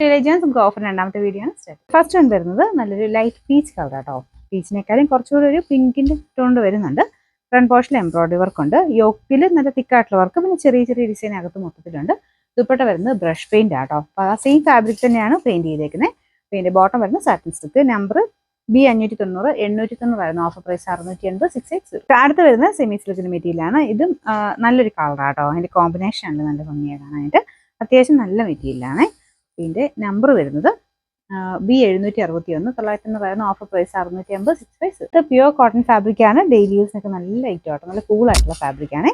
Gents നമുക്ക് offer രണ്ടാമത്തെ video ആണ് സ്റ്റാർട്ട്. ഫസ്റ്റ് വൺ വരുന്നത് നല്ലൊരു ലൈറ്റ് പീച്ച് കളർ കേട്ടോ. പീച്ചിനേക്കാളും കുറച്ചുകൂടി ഒരു പിങ്കിന്റെ ടോൺ വരുന്നുണ്ട്. ഫ്രണ്ട് പോർഷനിൽ എംബ്രോയിഡറി വർക്ക് ഉണ്ട്. യോക്കിൽ നല്ല തിക്കായിട്ടുള്ള വർക്ക്, പിന്നെ ചെറിയ ചെറിയ ഡിസൈൻ അകത്ത് മൊത്തത്തിലുണ്ട്. ദുപ്പട്ട വരുന്നത് ബ്രഷ് പെയിന്റ് ആട്ടോ. അപ്പോൾ ആ സെയിം ഫാബ്രിക് തന്നെയാണ് പെയിന്റ് ചെയ്തേക്കുന്നത്. പിന്നെ ബോട്ടം വരുന്നത് സാറ്റിൻ സിൽക്ക്. നമ്പർ B590, 890 ആയിരുന്നു. Offer price 680, 680. അടുത്ത് വരുന്നത് സെമി സിൽക്കിന്റെ മെറ്റീരിയലാണ്. ഇതും നല്ലൊരു കളറാട്ടോ. അതിന്റെ കോമ്പിനേഷൻ ആണ് നല്ല ഭംഗിയാണ് കാണാനായിട്ട്. അത്യാവശ്യം നല്ല മെറ്റീരിയലാണ്. ഇതിന്റെ നമ്പർ വരുന്നത് B761, 990 ഓഫർ പ്രൈസ് 680, 650. ഇത് പ്യുവർ കോട്ടൺ ഫാബ്രിക് ആണ്. ഡെയിലി യൂസിനൊക്കെ നല്ല ലൈറ്റ് ആട്ടോ, നല്ല കൂൾ ആയിട്ടുള്ള ഫാബ്രിക് ആണ്.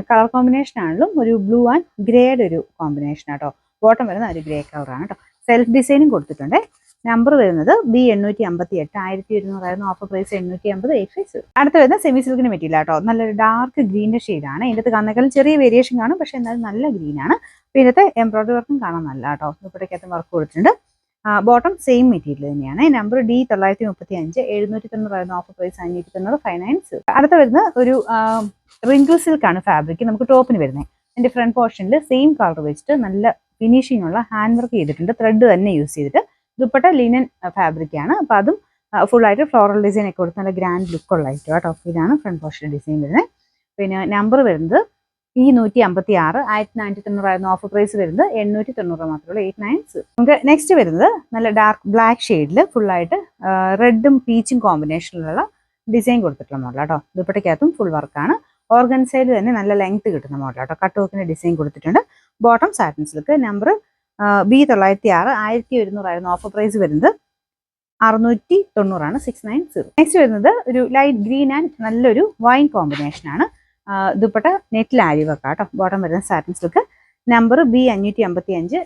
കളർ കോമ്പിനേഷൻ ആണെങ്കിലും ഒരു ബ്ലൂ ആൻഡ് ഗ്രേയുടെ ഒരു കോമ്പിനേഷൻ ആട്ടോ. ബോട്ടം വരുന്ന ഒരു ഗ്രേ കളറാണ് കേട്ടോ. സെൽഫ് ഡിസൈനും കൊടുത്തിട്ടുണ്ട്. നമ്പർ വരുന്നത് B858, 1100 ഓഫർ പ്രൈസ് 880, 850. അടുത്ത വരുന്ന സെമി സിൽക്കിന്റെ മെറ്റീരിയൽ ആട്ടോ. നല്ലൊരു ഡാർക്ക് ഗ്രീനിന്റെ ഷെയ്ഡാണ്. ഇതിന്റെ കന്നേക്കാളും ചെറിയ വേരിയേഷൻ കാണും, പക്ഷെ എന്നാലും നല്ല ഗ്രീൻ ആണ്. ഇതിനകത്ത് എംബ്രോയിഡറി വർക്കും കാണാൻ നല്ല കേട്ടോ. ദുപ്പട്ടയ്ക്കകത്ത് വർക്ക് കൊടുത്തിട്ടുണ്ട്. ബോട്ടം സെയിം മെറ്റീരിയൽ തന്നെയാണ്. Number D935, 790 offer price 590, 590. അടുത്ത വരുന്ന ഒരു റിങ്കിൾ സിൽക്ക് ആണ് ഫാബ്രിക്. നമുക്ക് ടോപ്പിന് വരുന്നത്. ഇതിന്റെ ഫ്രണ്ട് പോർഷനിൽ സെയിം കളർ വെച്ചിട്ട് നല്ല ഫിനിഷിംഗ് ഉള്ള ഹാൻഡ് വർക്ക് ചെയ്തിട്ടുണ്ട്. ത്രെഡ് തന്നെ യൂസ് ചെയ്തിട്ട്. ദുപ്പട്ട ലിനൻ ഫാബ്രിക് ആണ്. അപ്പൊ അതും ഫുൾ ആയിട്ട് ഫ്ലോറൽ ഡിസൈൻ ഒക്കെ കൊടുത്ത് നല്ല ഗ്രാൻഡ് ലുക്ക് ഉള്ള ഐറ്റം കേട്ടോ. ഇതാണ് ഫ്രണ്ട് പോർഷൻ ഡിസൈൻ വരുന്നത്. പിന്നെ നമ്പർ വരുന്നത് E156, 1990 ഓഫർ പ്രൈസ് വരുന്നത് 890 മാത്രമേ, 890. നമുക്ക് നെക്സ്റ്റ് വരുന്നത് നല്ല ഡാർക്ക് ബ്ലാക്ക് ഷെയ്ഡിൽ ഫുൾ ആയിട്ട് റെഡും പീച്ചും കോമ്പിനേഷനിലുള്ള ഡിസൈൻ കൊടുത്തിട്ടുള്ള മോഡൽ കേട്ടോ. ദുപ്പട്ടയ്ക്കകത്തും ഫുൾ വർക്കാണ്. ഓർഗൻസൈഡ് തന്നെ നല്ല ലെങ്ത് കിട്ടുന്ന മോഡൽ കേട്ടോ. കട്ട് വർക്കിന്റെ ഡിസൈൻ കൊടുത്തിട്ടുണ്ട്. Bottom satin silk. Number B906, 1100 offer price വരുന്നത് 690, 690. നെക്സ്റ്റ് വരുന്നത് ഒരു ലൈറ്റ് ഗ്രീൻ ആൻഡ് നല്ലൊരു വൈൻ കോമ്പിനേഷൻ ആണ്. ദുപ്പട്ട നെറ്റിൽ ആരി വർക്ക് കേട്ടോ. ബോട്ടം വരുന്ന satin silk. Number B555,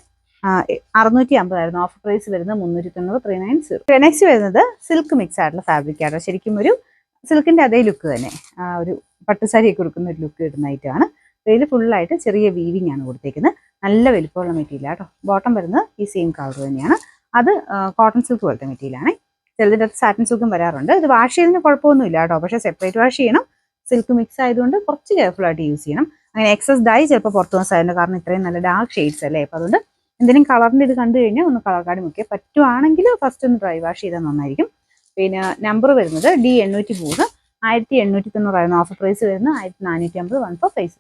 650 offer price വരുന്നത് 390, 390. നെക്സ്റ്റ് വരുന്നത് സിൽക്ക് മിക്സ് ആയിട്ടുള്ള ഫാബ്രിക് ആട്ടോ. ശരിക്കും ഒരു സിൽക്കിന്റെ അതേ ലുക്ക് തന്നെ, ഒരു പട്ടുസാരിയൊക്കെ കൊടുക്കുന്ന ഒരു ലുക്ക് കിട്ടുന്ന ഐറ്റമാണ്. ഇതിൽ ഫുള്ളായിട്ട് ചെറിയ വീവിങ് ആണ് കൊടുത്തേക്കുന്നത്. നല്ല വലിപ്പമുള്ള മെറ്റീരിയൽ ആട്ടോ. ബോട്ടം വരുന്നത് ഈ സെയിം കളർ തന്നെയാണ്. അത് കോട്ടൺ സിൽക്ക് പോലത്തെ മെറ്റീരിയലാണ്. ചിലതിൻ്റെ അകത്ത് സാറ്റിൻ സിൽക്കും വരാറുണ്ട്. ഇത് വാഷ് ചെയ്യുന്നതിന് കുഴപ്പമൊന്നുമില്ല കേട്ടോ. പക്ഷേ സെപ്പറേറ്റ് വാഷ് ചെയ്യണം. സിൽക്ക് മിക്സ് ആയതുകൊണ്ട് കുറച്ച് കെയർഫുൾ ആയിട്ട് യൂസ് ചെയ്യണം. അങ്ങനെ എക്സസ് ഡൈ ചിലപ്പോൾ പുറത്തു വന്ന സാധനം, കാരണം ഇത്രയും നല്ല ഡാർക്ക് ഷെയ്ഡ്സ് അല്ലേ. അപ്പോൾ അതുകൊണ്ട് എന്തെങ്കിലും കളറിൻ്റെ ഇത് കണ്ടു കഴിഞ്ഞാൽ ഒന്ന് കളർ കാർഡ് മുക്കിയാൽ പറ്റുവാണെങ്കിൽ ഫസ്റ്റ് ഒന്ന് ഡ്രൈ വാഷ് ചെയ്താൽ നന്നായിരിക്കും. പിന്നെ നമ്പർ വരുന്നത് D803, 1890 ഓഫർ പ്രൈസ് വരുന്നത് 1450, 1 for 5.